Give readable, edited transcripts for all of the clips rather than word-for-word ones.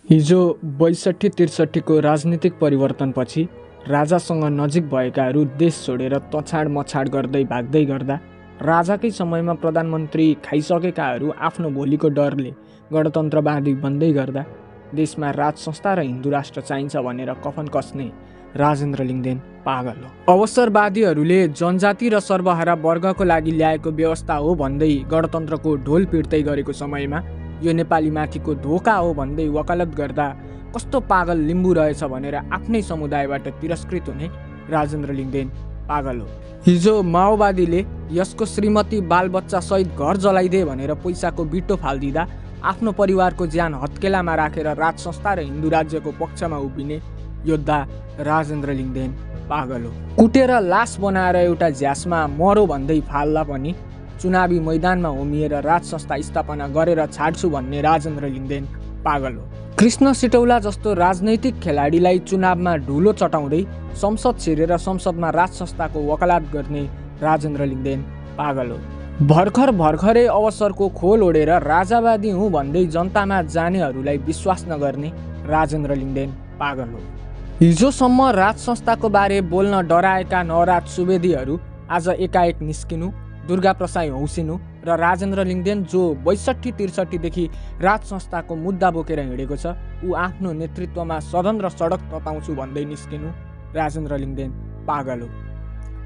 हिजो 62-63 को राजनीतिक परिवर्तनपछि राजासँग नजिक भएकाहरू देश छोडेर तछाड मछाड गर्दै भाग्दै गर्दा राजाकै समयमा प्रधानमन्त्री खाइसकेकाहरू आफ्नो भोलिको डरले गणतन्त्रवादी बन्दै गर्दा देशमा राज संस्था र हिन्दू राष्ट्र चाहिन्छ भनेर कफन कस्ने राजेन्द्र लिङ्गदेन पागल हो। अवसरवादीहरूले जनजाति र सर्वहारा वर्गको लागि ल्याएको व्यवस्था हो भन्दै गणतन्त्रको ढोल पिट्दै गरेको समयमा यो नेपाली माथिको धोका हो भन्दै वकालत गर्दा कस्तो पागल लिम्बू रहेछ भनेर आफ्नै समुदायबाट तिरस्कृत हुने राजेन्द्र लिङ्गदेन पागल हो। हिजो माओवादीले यसको श्रीमती बालबच्चा सहित घर जलाइदे भनेर पैसाको बिटो फालिदिँदा आफ्नो परिवारको ज्यान हत्केलामा राखेर राज संस्था र हिन्दू राज्यको पक्षमा उभिने योद्धा राजेन्द्र लिङ्गदेन पागल हो। कुटेर लास बनाएर एउटा झ्यासमा मरो भन्दै फाल्दा पनि चुनावी मैदानमा होमिएर राज संस्था स्थापना गरेर छाड्छु भन्ने राजेन्द्र लिङ्गदेन पागल हो। कृष्ण सिटौला जस्तो राजनैतिक खेलाडीलाई चुनावमा ढुलो चटाउँदै संसद छिरेर संसदमा राज संस्थाको वकालत गर्ने राजेन्द्र लिङ्गदेन पागल हो। भर्खरै अवसरको खोल ओढेर राजावादी हुँ भन्दै जनतामा जानेहरूलाई विश्वास नगर्ने राजेन्द्र लिङ्गदेन पागल हो। हिजोसम्म राज संस्थाको बारे बोल्न डराएका नवराज सुवेदीहरू आज एकाएक निस्किनु, दुर्गा प्रसाई हौसिनु र राजेन्द्र लिङ्गदेन जो 62-63 देखि राज संस्थाको मुद्दा बोकेर हिँडेको छ ऊ आफ्नो नेतृत्वमा सदन र सडक तताउँछु भन्दै निस्किनु राजेन्द्र लिङ्गदेन पागल हो।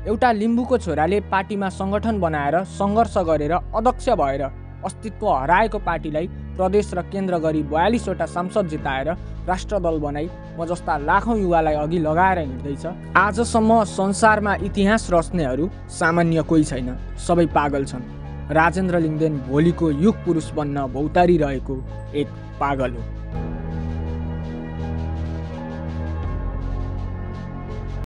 एउटा लिम्बूको छोराले पार्टीमा सङ्गठन बनाएर सङ्घर्ष गरेर अध्यक्ष भएर अस्तित्व हराएको पार्टीलाई प्रदेश र केन्द्र गरी 42वटा सांसद जिताएर राष्ट्रदल बनाई म जस्ता लाखौँ युवालाई अघि लगाएर हिँड्दैछ। आजसम्म संसारमा इतिहास रच्नेहरू सामान्य कोही छैन, सबै पागल छन्। राजेन्द्र लिङ्गदेन भोलिको युग पुरुष बन्न भौतारिरहेको एक पागल हो।